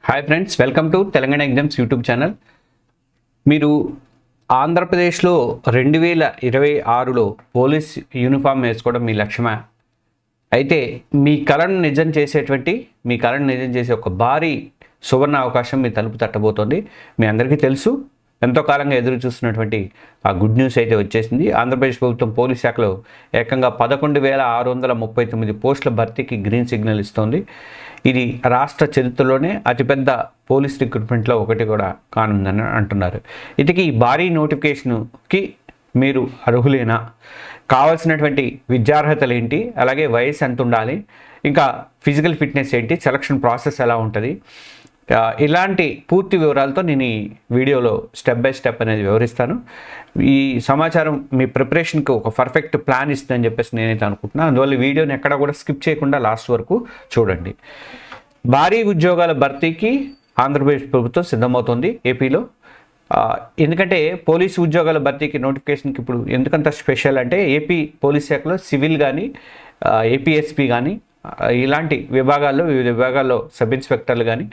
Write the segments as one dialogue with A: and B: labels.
A: Hi friends, welcome to Telangana exams YouTube channel. మీరు ఆంధ్రప్రదేశ్లో 2026లో police uniform వేసుకోవడం మీ లక్ష్యమా? అయితే మీ కళను నిజం చేసే ఒక భారీ సువర్ణ అవకాశం మీ తలుపు తట్టబోతోంది. మీ అందరికీ తెలుసు, ఎంతో కాలంగా ఎదురు చూస్తున్నటువంటి ఆ గుడ్ న్యూస్ అయితే వచ్చేసింది. ఆంధ్రప్రదేశ్ ప్రభుత్వం పోలీస్ శాఖలో ఏకంగా 11,639 పోస్టుల భర్తీకి గ్రీన్ సిగ్నల్ ఇస్తోంది. ఇది రాష్ట్ర చరిత్రలోనే అతిపెద్ద పోలీస్ రిక్రూట్మెంట్లో ఒకటి కూడా కానుందని అంటున్నారు. ఇటుకి ఈ భారీ నోటిఫికేషన్కి మీరు అర్హులేనా, కావాల్సినటువంటి విద్యార్హతలు ఏంటి, అలాగే వయసు ఎంత ఉండాలి, ఇంకా ఫిజికల్ ఫిట్నెస్ ఏంటి, సెలక్షన్ ప్రాసెస్ ఎలా ఉంటుంది, ఇలాంటి పూర్తి వివరాలతో నేను ఈ వీడియోలో స్టెప్ బై స్టెప్ అనేది వివరిస్తాను. ఈ సమాచారం మీ ప్రిపరేషన్కి ఒక పర్ఫెక్ట్ ప్లాన్ ఇస్తుందని చెప్పేసి నేనైతే అనుకుంటున్నాను. అందువల్ల వీడియోని ఎక్కడ కూడా స్కిప్ చేయకుండా లాస్ట్ వరకు చూడండి. భారీ ఉద్యోగాల భర్తీకి ఆంధ్రప్రదేశ్ ప్రభుత్వం సిద్ధమవుతోంది ఏపీలో. ఎందుకంటే పోలీసు ఉద్యోగాల భర్తీకి నోటిఫికేషన్కి ఇప్పుడు ఎందుకంత స్పెషల్ అంటే, ఏపీ పోలీస్ శాఖలో సివిల్ కానీ, ఏపీఎస్పీ కానీ, ఇలాంటి విభాగాల్లో, వివిధ విభాగాల్లో సబ్ ఇన్స్పెక్టర్లు కానీ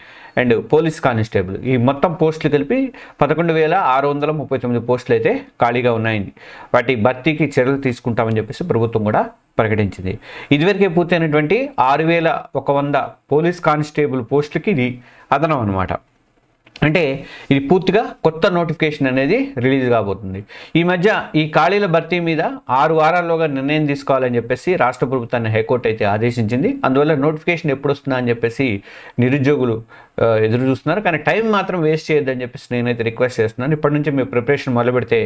A: అండ్ పోలీస్ కానిస్టేబుల్, ఈ మొత్తం పోస్టులు కలిపి 11,639 పోస్టులు అయితే ఖాళీగా ఉన్నాయండి. వాటి భర్తీకి చర్యలు తీసుకుంటామని చెప్పేసి ప్రభుత్వం కూడా ప్రకటించింది. ఇదివరకే పూర్తయినటువంటి 6,100 పోలీస్ కానిస్టేబుల్ పోస్టులకి ఇది అదనం అనమాట. అంటే ఇది పూర్తిగా కొత్త నోటిఫికేషన్ అనేది రిలీజ్ కాబోతుంది. ఈ మధ్య ఈ ఖాళీల భర్తీ మీద 6 వారాల్లోగా నిర్ణయం తీసుకోవాలని చెప్పేసి రాష్ట్ర ప్రభుత్వాన్ని హైకోర్టు అయితే ఆదేశించింది. అందువల్ల నోటిఫికేషన్ ఎప్పుడు వస్తుందా అని చెప్పేసి నిరుద్యోగులు ఎదురు చూస్తున్నారు. కానీ టైం మాత్రం వేస్ట్ చేయొద్దని చెప్పేసి నేనైతే రిక్వెస్ట్ చేస్తున్నాను. ఇప్పటి నుంచి మీ ప్రిపరేషన్ మొదలు పెడితే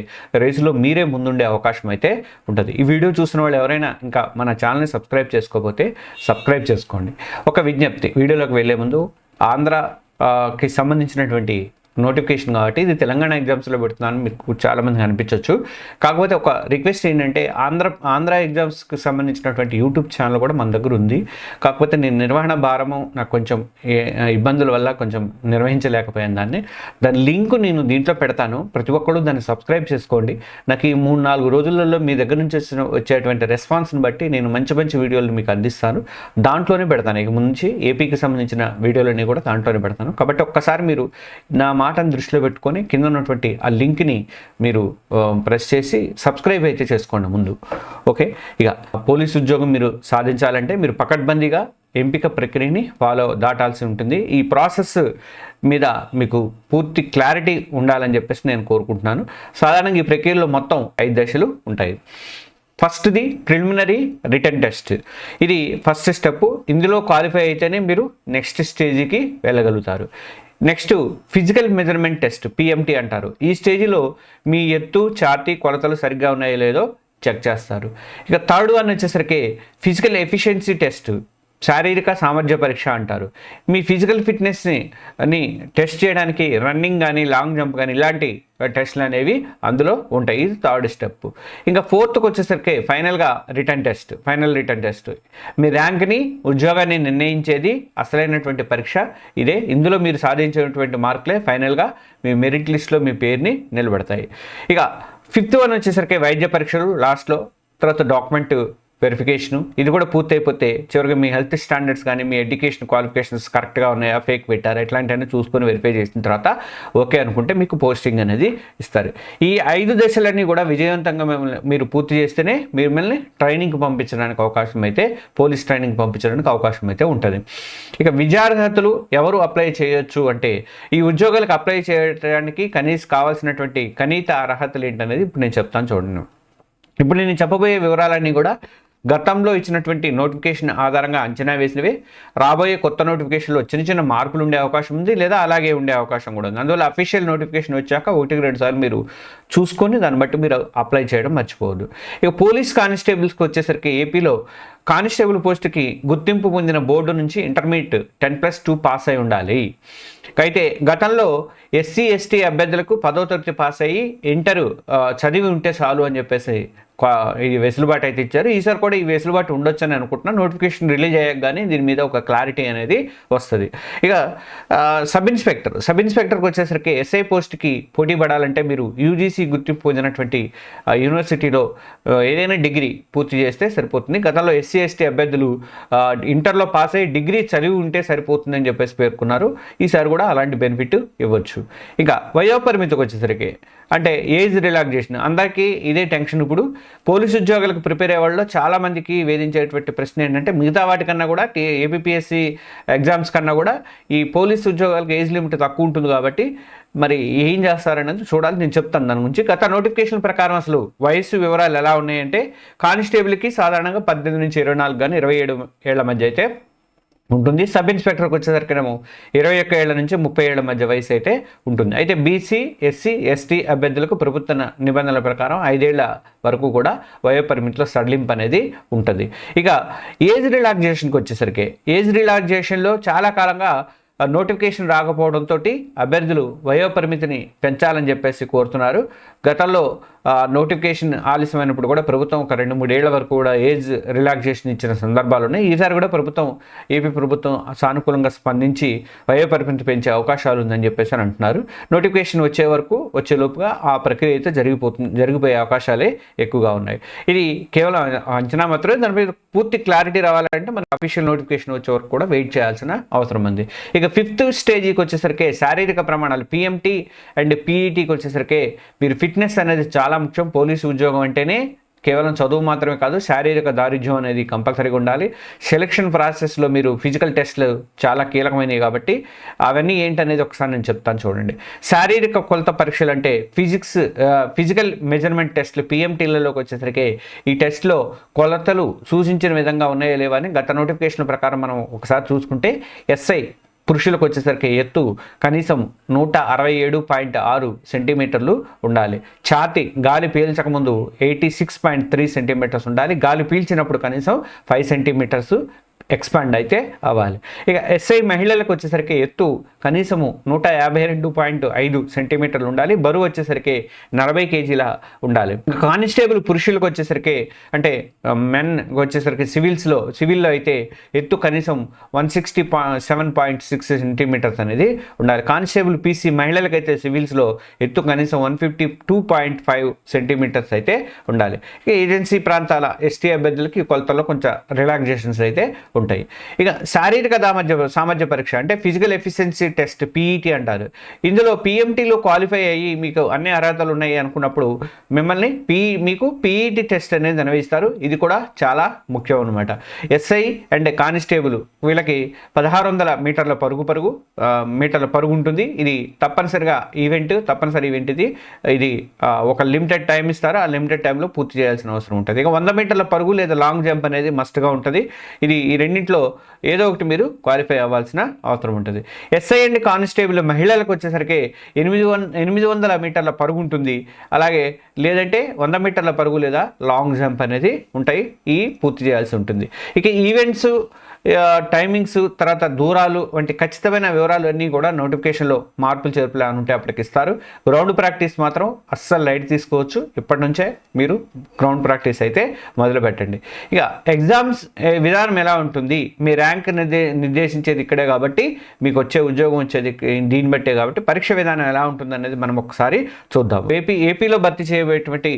A: రేసులో మీరే ముందుండే అవకాశం అయితే ఉంటుంది. ఈ వీడియో చూసిన వాళ్ళు ఎవరైనా ఇంకా మన ఛానల్ని సబ్స్క్రైబ్ చేసుకోకపోతే సబ్స్క్రైబ్ చేసుకోండి. ఒక విజ్ఞప్తి, వీడియోలోకి వెళ్ళే ముందు కి సంబంధించినటువంటి నోటిఫికేషన్ కాబట్టి ఇది తెలంగాణ ఎగ్జామ్స్లో పెడుతున్నాను, మీకు చాలామంది అనిపించవచ్చు. కాకపోతే ఒక రిక్వెస్ట్ ఏంటంటే, ఆంధ్ర ఎగ్జామ్స్కి సంబంధించినటువంటి యూట్యూబ్ ఛానల్ కూడా మన దగ్గర ఉంది. కాకపోతే నేను నిర్వహణ భారము నాకు కొంచెం ఇబ్బందుల వల్ల కొంచెం నిర్వహించలేకపోయాను దాని లింక్ నేను దీంట్లో పెడతాను. ప్రతి ఒక్కరు దాన్ని సబ్స్క్రైబ్ చేసుకోండి. నాకు ఈ 3-4 రోజులలో మీ దగ్గర నుంచి వచ్చేటువంటి రెస్పాన్స్ని బట్టి నేను మంచి మంచి వీడియోలు మీకు అందిస్తాను. దాంట్లోనే పెడతాను. ఇక ముందు ఏపీకి సంబంధించిన వీడియోలన్నీ కూడా దాంట్లోనే పెడతాను. కాబట్టి ఒక్కసారి మీరు నా మాటను దృష్టిలో పెట్టుకొని కింద ఉన్నటువంటి ఆ లింక్ని మీరు ప్రెస్ చేసి సబ్స్క్రైబ్ అయితే చేసుకోండి ముందు. ఓకే, ఇక పోలీస్ ఉద్యోగం మీరు సాధించాలంటే మీరు పకడ్బందీగా ఎంపిక ప్రక్రియని దాటాల్సి ఉంటుంది. ఈ ప్రాసెస్ మీద మీకు పూర్తి క్లారిటీ ఉండాలని చెప్పేసి నేను కోరుకుంటున్నాను. సాధారణంగా ఈ ప్రక్రియలో మొత్తం 5 దశలు ఉంటాయి. ఫస్ట్ది ప్రిలిమినరీ రిటన్ టెస్ట్. ఇది ఫస్ట్ స్టెప్. ఇందులో క్వాలిఫై అయితేనే మీరు నెక్స్ట్ స్టేజ్కి వెళ్ళగలుగుతారు. Next physical measurement test, PMT అంటారు. ఈ స్టేజ్లో మీ ఎత్తు, ఛాతీ కొలతలు సరిగ్గా ఉన్నాయో లేదో చెక్ చేస్తారు. ఇక థర్డ్ వన్ వచ్చేసరికి ఫిజికల్ ఎఫిషియన్సీ టెస్ట్, శారీరక సామర్థ్య పరీక్ష అంటారు. మీ ఫిజికల్ ఫిట్నెస్ని టెస్ట్ చేయడానికి రన్నింగ్ కానీ, లాంగ్ జంప్ కానీ ఇలాంటి టెస్ట్లు అనేవి అందులో ఉంటాయి. ఇది థర్డ్ స్టెప్. ఇంకా ఫోర్త్కి వచ్చేసరికి ఫైనల్ రిటన్ టెస్ట్. మీ ర్యాంక్ని, ఉద్యోగాన్ని నిర్ణయించేది అసలైనటువంటి పరీక్ష ఇదే. ఇందులో మీరు సాధించినటువంటి మార్కులే ఫైనల్గా మీ మెరిట్ లిస్ట్లో మీ పేరుని నిలబెడతాయి. ఇక ఫిఫ్త్ వన్ వచ్చేసరికి వైద్య పరీక్షలు లాస్ట్లో, తర్వాత డాక్యుమెంట్ వెరిఫికేషను. ఇది కూడా పూర్తి అయిపోతే చివరిగా మీ హెల్త్ స్టాండర్డ్స్ కానీ, మీ ఎడ్యుకేషన్ క్వాలిఫికేషన్స్ కరెక్ట్గా ఉన్నాయా, ఫేక్ పెట్టారా, ఇట్లాంటివన్నీ చూసుకొని వెరిఫై చేసిన తర్వాత ఓకే అనుకుంటే మీకు పోస్టింగ్ అనేది ఇస్తారు. ఈ 5 దశలన్నీ కూడా విజయవంతంగా మీరు పూర్తి చేస్తేనే మిమ్మల్ని ట్రైనింగ్కి పంపించడానికి అవకాశం అయితే, పోలీస్ ట్రైనింగ్ పంపించడానికి అవకాశం అయితే ఉంటుంది. ఇక విద్యార్హతలు ఎవరు అప్లై చేయొచ్చు అంటే, ఈ ఉద్యోగాలకు అప్లై చేయడానికి కావాల్సినటువంటి కనీత అర్హతలు ఏంటనేది ఇప్పుడు నేను చెప్తాను చూడండి. ఇప్పుడు నేను చెప్పబోయే వివరాలన్నీ కూడా గతంలో ఇచ్చినటువంటి నోటిఫికేషన్ ఆధారంగా అంచనా వేసినవే. రాబోయే కొత్త నోటిఫికేషన్లో చిన్న మార్పులు ఉండే అవకాశం ఉంది, లేదా అలాగే ఉండే అవకాశం కూడా ఉంది. అందువల్ల అఫీషియల్ నోటిఫికేషన్ వచ్చాక 1-2 సార్లు మీరు చూసుకొని దాన్ని బట్టి మీరు అప్లై చేయడం మర్చిపోవద్దు. ఇక పోలీస్ కానిస్టేబుల్స్కి వచ్చేసరికి ఏపీలో కానిస్టేబుల్ పోస్టుకి గుర్తింపు పొందిన బోర్డు నుంచి ఇంటర్మీడియట్ 10+2 పాస్ అయి ఉండాలి. అయితే గతంలో SC/ST అభ్యర్థులకు 10వ తరగతి పాస్ అయ్యి ఇంటర్ చదివి ఉంటే చాలు అని చెప్పేసి ఈ వెసులుబాటు అయితే ఇచ్చారు. ఈసారి కూడా ఈ వెసులుబాటు ఉండొచ్చు అని అనుకుంటున్నాను. నోటిఫికేషన్ రిలీజ్ అయ్యాకగానే దీని మీద ఒక క్లారిటీ అనేది వస్తుంది. ఇక సబ్ ఇన్స్పెక్టర్కి వచ్చేసరికి SI పోస్ట్కి పోటీ పడాలంటే మీరు UGC గుర్తింపు పొందినటువంటి యూనివర్సిటీలో ఏదైనా డిగ్రీ పూర్తి చేస్తే సరిపోతుంది. గతంలో SC ఎస్సీ ఎస్టీ అభ్యర్థులు ఇంటర్లో పాస్ అయ్యి డిగ్రీ చదివి ఉంటే సరిపోతుందని చెప్పేసి పేర్కొన్నారు. ఈసారి కూడా అలాంటి బెనిఫిట్ ఇవ్వచ్చు. ఇంకా వయోపరిమితికి వచ్చేసరికి అంటే ఏజ్ రిలాక్సేషన్ అందరికీ ఇదే టెన్షన్. ఇప్పుడు పోలీసు ఉద్యోగాలకు ప్రిపేర్ అయ్యే వాళ్ళలో చాలామందికి వేధించేటువంటి ప్రశ్న ఏంటంటే మిగతా వాటికన్నా కూడా ఏపీఎస్సి ఎగ్జామ్స్ కన్నా కూడా ఈ పోలీసు ఉద్యోగాలకు ఏజ్ లిమిట్ తక్కువ ఉంటుంది కాబట్టి మరి ఏం చేస్తారనేది చూడాలి. నేను చెప్తాను దాని గురించి. గత నోటిఫికేషన్ ప్రకారం అసలు వయసు వివరాలు ఎలా ఉన్నాయంటే కానిస్టేబుల్కి సాధారణంగా 18 నుంచి 24 కానీ 27 ఏళ్ల మధ్య అయితే ఉంటుంది. సబ్ ఇన్స్పెక్టర్కి వచ్చేసరికేమో 21 ఏళ్ల నుంచి 30 ఏళ్ల మధ్య వయసు అయితే ఉంటుంది. అయితే బీసీ ఎస్సీ ఎస్టీ అభ్యర్థులకు ప్రభుత్వ నిబంధనల ప్రకారం 5 ఏళ్ల వరకు కూడా వయోపరిమితిలో సడలింపు అనేది ఉంటుంది. ఇక ఏజ్ రిలాక్సేషన్కి వచ్చేసరికి ఏజ్ రిలాక్సేషన్లో చాలా కాలంగా నోటిఫికేషన్ రాకపోవడంతో అభ్యర్థులు వయోపరిమితిని పెంచాలని చెప్పేసి కోరుతున్నారు. గతంలో నోటిఫికేషన్ ఆలస్యమైనప్పుడు కూడా ప్రభుత్వం ఒక 2-3 ఏళ్ల వరకు కూడా ఏజ్ రిలాక్సేషన్ ఇచ్చిన సందర్భాలు ఉన్నాయి. ఈసారి కూడా ఏపీ ప్రభుత్వం సానుకూలంగా స్పందించి వయోపరిమితి పెంచే అవకాశాలు ఉందని చెప్పేసి అని అంటున్నారు. నోటిఫికేషన్ వచ్చేలోపుగా ఆ ప్రక్రియ అయితే జరిగిపోయే అవకాశాలే ఎక్కువగా ఉన్నాయి. ఇది కేవలం అంచనా మాత్రమే. దాని మీద పూర్తి క్లారిటీ రావాలంటే మన అఫీషియల్ నోటిఫికేషన్ వచ్చే వరకు కూడా వెయిట్ చేయాల్సిన అవసరం ఉంది. ఇక 5th స్టేజీకి వచ్చేసరికి శారీరక ప్రమాణాలు PMT అండ్ PETకి వచ్చేసరికి మీరు ఫిట్నెస్ అనేది చాలా ముఖ్యం. పోలీసు ఉద్యోగం అంటేనే కేవలం చదువు మాత్రమే కాదు, శారీరక దారిద్ర్యం అనేది కంపల్సరీగా ఉండాలి. సెలక్షన్ ప్రాసెస్లో మీరు ఫిజికల్ టెస్ట్లు చాలా కీలకమైనవి కాబట్టి అవన్నీ ఏంటనేది ఒకసారి నేను చెప్తాను చూడండి. శారీరక కొలత పరీక్షలు అంటే ఫిజికల్ మెజర్మెంట్ టెస్ట్లు PMTలలోకి వచ్చేసరికి ఈ టెస్ట్లో కొలతలు సూచించిన విధంగా ఉన్నాయో లేవా అని గత నోటిఫికేషన్ ప్రకారం మనం ఒకసారి చూసుకుంటే SI పురుషులకు వచ్చేసరికి ఎత్తు కనీసం 167.6 సెంటీమీటర్లు ఉండాలి. ఛాతి గాలి పీల్చకముందు 86.3 సెంటీమీటర్స్ ఉండాలి. గాలి పీల్చినప్పుడు కనీసం 5 సెంటీమీటర్స్ ఎక్స్పాండ్ అయితే అవ్వాలి. ఇక SI మహిళలకు వచ్చేసరికి ఎత్తు కనీసము 152.5 సెంటీమీటర్లు ఉండాలి. బరువు వచ్చేసరికి 40 కేజీల ఉండాలి. కానిస్టేబుల్ పురుషులకు వచ్చేసరికి అంటే మెన్ వచ్చేసరికి సివిల్లో అయితే ఎత్తు కనీసం 167.6 సెంటీమీటర్స్ అనేది ఉండాలి. కానిస్టేబుల్ PC మహిళలకైతే సివిల్స్లో ఎత్తు కనీసం 152.5 సెంటీమీటర్స్ అయితే ఉండాలి. ఇక ఏజెన్సీ ప్రాంతాల ST అభ్యర్థులకి కొలతల్లో కొంచెం రిలాక్సేషన్స్ అయితే ఉంటాయి. ఇక శారీరక సామర్థ్య పరీక్ష అంటే ఫిజికల్ ఎఫిషియన్సీ టెస్ట్ PET అంటారు. ఇందులో PMTలో క్వాలిఫై అయ్యి మీకు అన్ని అర్హతలు ఉన్నాయి అనుకున్నప్పుడు మిమ్మల్ని మీకు PET టెస్ట్ అనేది నిర్వహిస్తారు. ఇది కూడా చాలా ముఖ్యం అనమాట. SI అండ్ కానిస్టేబుల్ వీళ్ళకి 1600 మీటర్ల పరుగు ఉంటుంది. ఇది తప్పనిసరి ఈవెంట్ ఇది ఒక లిమిటెడ్ టైం ఇస్తారు. ఆ లిమిటెడ్ టైంలో పూర్తి చేయాల్సిన అవసరం ఉంటుంది. ఇక 100 మీటర్ల పరుగు లేదా లాంగ్ జంప్ అనేది మస్ట్గా ఉంటుంది. ఇది ఈ రెండింటిలో ఏదో ఒకటి మీరు క్వాలిఫై అవ్వాల్సిన అవసరం ఉంటుంది. SI అండ్ కానిస్టేబుల్ మహిళలకు వచ్చేసరికి 800 మీటర్ల పరుగు ఉంటుంది. అలాగే లేదంటే 100 మీటర్ల పరుగు లేదా లాంగ్ జంప్ అనేది ఉంటాయి. పూర్తి చేయాల్సి ఉంటుంది. ఇక ఈవెంట్స్ టైమింగ్స్ తర్వాత దూరాలు వంటి ఖచ్చితమైన వివరాలు అన్నీ కూడా నోటిఫికేషన్లో మార్పులు చేర్పులు అని ఉంటే అప్పటికి ఇస్తారు. గ్రౌండ్ ప్రాక్టీస్ మాత్రం అస్సలు లైట్ తీసుకోవచ్చు. ఇప్పటి నుంచే మీరు గ్రౌండ్ ప్రాక్టీస్ అయితే మొదలు పెట్టండి. ఇక ఎగ్జామ్స్ విధానం ఎలా ఉంటుంది, మీ ర్యాంక్ నిర్దేశించేది ఇక్కడే కాబట్టి మీకు వచ్చే ఉద్యోగం వచ్చేది దీన్ని బట్టే కాబట్టి పరీక్ష విధానం ఎలా ఉంటుంది అనేది మనం ఒకసారి చూద్దాం. ఏపీలో భర్తీ చేయబోయేటువంటి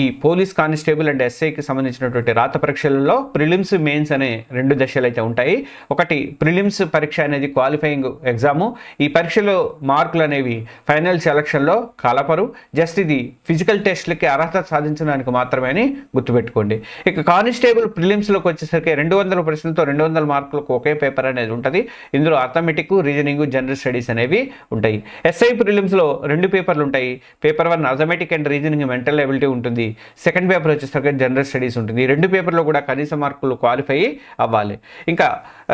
A: ఈ పోలీస్ కానిస్టేబుల్ అండ్ SIకి సంబంధించినటువంటి రాత పరీక్షలలో ప్రిలిమ్స్ మెయిన్స్ అనే 2 దశలు అయితే ఉంటాయి. ఒకటి ప్రిలిమ్స్ పరీక్ష అనేది క్వాలిఫైయింగ్ ఎగ్జాము. ఈ పరీక్షలో మార్కులు అనేవి ఫైనల్ సెలక్షన్లో కలపరు. జస్ట్ ఇది ఫిజికల్ టెస్ట్లకి అర్హత సాధించడానికి మాత్రమే అని గుర్తుపెట్టుకోండి. ఇక కానిస్టేబుల్ ప్రిలిమ్స్లోకి వచ్చేసరికి 200 ప్రశ్నలతో 200 మార్కులకు ఒకే పేపర్ అనేది ఉంటుంది. ఇందులో అర్థమెటిక్, రీజనింగ్, జనరల్ స్టడీస్ అనేవి ఉంటాయి. SI ప్రిలిమ్స్లో 2 పేపర్లు ఉంటాయి. Paper 1 arithmetic and reasoning mental ability ఉంటుంది. సెకండ్ పేపర్ వచ్చేసరికి జనరల్ స్టడీస్ ఉంటుంది. ఈ 2 పేపర్లో కూడా కనీస మార్కులు క్వాలిఫై అవ్వాలి. ఇంకా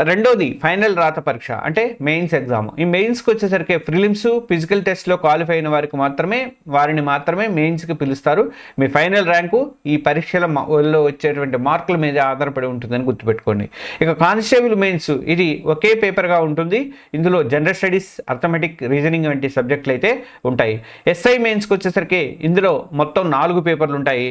A: రెండోది ఫైనల్ రాత పరీక్ష అంటే మెయిన్స్ ఎగ్జామ్. ఈ మెయిన్స్కి వచ్చేసరికి ప్రిలిమ్స్ ఫిజికల్ టెస్ట్లో క్వాలిఫై అయిన వారిని మాత్రమే మెయిన్స్కి పిలుస్తారు. మీ ఫైనల్ ర్యాంకు ఈ పరీక్షలలో వచ్చేటువంటి మార్కుల మీద ఆధారపడి ఉంటుందని గుర్తుపెట్టుకోండి. ఇక కానిస్టేబుల్ మెయిన్స్ ఇది ఒకే పేపర్గా ఉంటుంది. ఇందులో జనరల్ స్టడీస్, అర్థమెటిక్, రీజనింగ్ వంటి సబ్జెక్టులు అయితే ఉంటాయి. SI మెయిన్స్కి వచ్చేసరికి ఇందులో మొత్తం 4 పేపర్లు ఉంటాయి.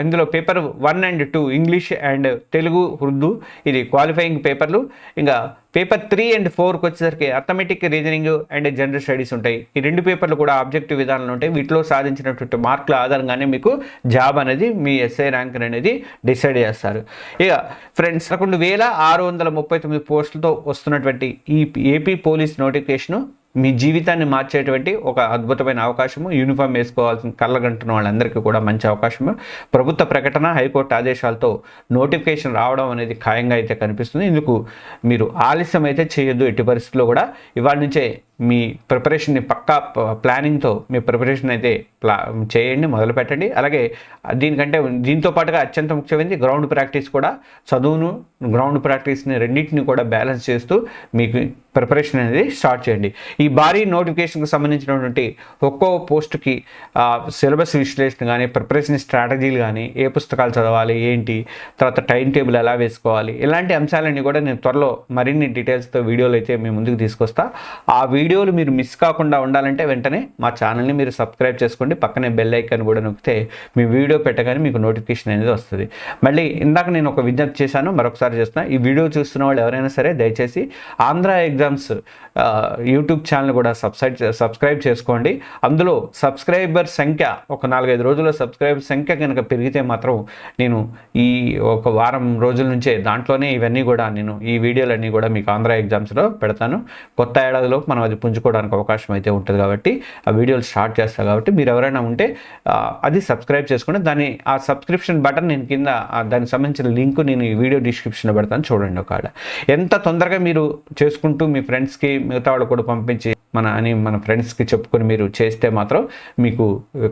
A: ఇందులో paper 1 and 2 English and Telugu, Urdu ఇది క్వాలిఫై క్వాలిఫైయింగ్ పేపర్లు. ఇంకా పేపర్ 3 and 4కి వచ్చేసరికి arithmetic, reasoning and general studies ఉంటాయి. ఈ 2 పేపర్లు కూడా ఆబ్జెక్టివ్ విధానాలు ఉంటాయి. వీటిలో సాధించినటువంటి మార్కుల ఆధారంగానే మీకు జాబ్ అనేది మీ ఎస్ఐ ర్యాంక్ అనేది డిసైడ్ చేస్తారు. ఇక ఫ్రెండ్స్ 11,639 పోస్టులతో వస్తున్నటువంటి ఈ ఏపీ పోలీస్ నోటిఫికేషను మీ జీవితాన్ని మార్చేటువంటి ఒక అద్భుతమైన అవకాశము. యూనిఫామ్ వేసుకోవాల్సిన కళ్ళగంటున్న వాళ్ళందరికీ కూడా మంచి అవకాశము. ప్రభుత్వ ప్రకటన, హైకోర్టు ఆదేశాలతో నోటిఫికేషన్ రావడం అనేది ఖాయంగా అయితే కనిపిస్తుంది. ఇందుకు మీరు ఆలస్యం అయితే చేయొద్దు ఎట్టి పరిస్థితుల్లో కూడా. ఇవాళ నుంచే మీ ప్రిపరేషన్ని పక్కా ప్లానింగ్తో మీ ప్రిపరేషన్ అయితే చేయండి, మొదలు పెట్టండి. అలాగే దీంతో పాటుగా అత్యంత ముఖ్యమైనది గ్రౌండ్ ప్రాక్టీస్ కూడా. చదువును, గ్రౌండ్ ప్రాక్టీస్ని రెండింటిని కూడా బ్యాలెన్స్ చేస్తూ మీకు ప్రిపరేషన్ అనేది స్టార్ట్ చేయండి. ఈ భారీ నోటిఫికేషన్కి సంబంధించినటువంటి ఒక్కో పోస్టుకి సిలబస్ విశ్లేషణ కానీ, ప్రిపరేషన్ స్ట్రాటజీలు కానీ, ఏ పుస్తకాలు చదవాలి ఏంటి, తర్వాత టైం టేబుల్ ఎలా వేసుకోవాలి, ఇలాంటి అంశాలన్నీ కూడా నేను త్వరలో మరిన్ని డీటెయిల్స్తో వీడియోలు అయితే మీ ముందుకు తీసుకొస్తా. ఆ వీడియోలు మీరు మిస్ కాకుండా ఉండాలంటే వెంటనే మా ఛానల్ని మీరు సబ్స్క్రైబ్ చేసుకోండి. పక్కనే బెల్ ఐకాన్ కూడా నొక్కితే మీ వీడియో పెట్టగానే మీకు నోటిఫికేషన్ అనేది వస్తుంది. మళ్ళీ ఇందాక నేను ఒక విజ్ఞప్తి చేశాను, మరొకసారి చేస్తున్నా. ఈ వీడియో చూస్తున్న వాళ్ళు ఎవరైనా సరే దయచేసి ఆంధ్ర ఎగ్జామ్స్ యూట్యూబ్ ఛానల్ కూడా సబ్స్క్రైబ్ చేసుకోండి. అందులో సబ్స్క్రైబర్ సంఖ్య ఒక 4-5 రోజుల్లో సబ్స్క్రైబర్ సంఖ్య కనుక పెరిగితే మాత్రం నేను ఈ ఒక వారం రోజుల నుంచే దాంట్లోనే ఇవన్నీ కూడా నేను ఈ వీడియోలన్నీ కూడా మీకు ఆంధ్ర ఎగ్జామ్స్లో పెడతాను. కొత్త ఏడాదిలో మనం అది పుంజుకోవడానికి అవకాశం అయితే ఉంటుంది కాబట్టి ఆ వీడియోలు స్టార్ట్ చేస్తాను. కాబట్టి మీరు ఎవరైనా ఉంటే అది సబ్స్క్రైబ్ చేసుకోండి. ఆ సబ్స్క్రిప్షన్ బటన్ నేను కింద దానికి సంబంధించిన లింక్ నేను ఈ వీడియో డిస్క్రిప్షన్లో పెడతాను, చూడండి. ఒకవేళ ఎంత తొందరగా మీరు చేసుకుంటూ మీ ఫ్రెండ్స్కి మిగతా వాళ్ళు కూడా పంపించి మన ఫ్రెండ్స్కి చెప్పుకొని మీరు చేస్తే మాత్రం మీకు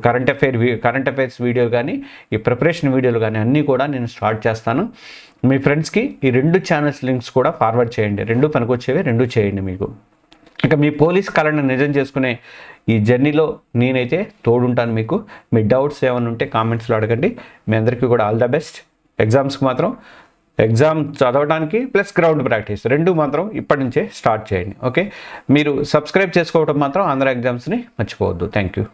A: కరెంట్ అఫైర్స్ వీడియోలు కానీ, ఈ ప్రిపరేషన్ వీడియోలు కానీ అన్నీ కూడా నేను స్టార్ట్ చేస్తాను. మీ ఫ్రెండ్స్కి ఈ 2 ఛానల్స్ లింక్స్ కూడా ఫార్వర్డ్ చేయండి. 2 పనికొచ్చేవి 2 చేయండి. మీకు ఇక మీ పోలీస్ కళను నిజం చేసుకునే ఈ జర్నీలో నేనైతే తోడుంటాను మీకు. మీ డౌట్స్ ఏమైనా ఉంటే కామెంట్స్లో అడగండి. మీ అందరికీ కూడా ఆల్ ద బెస్ట్. ఎగ్జామ్స్కి మాత్రం ఎగ్జామ్ చదవడానికి ప్లస్ గ్రౌండ్ ప్రాక్టీస్ 2 మాత్రం ఇప్పటి నుంచే స్టార్ట్ చేయండి. ఓకే, మీరు సబ్స్క్రైబ్ చేసుకోవడం మాత్రం ఆంధ్ర ఎగ్జామ్స్ని మర్చిపోవద్దు. Thank you.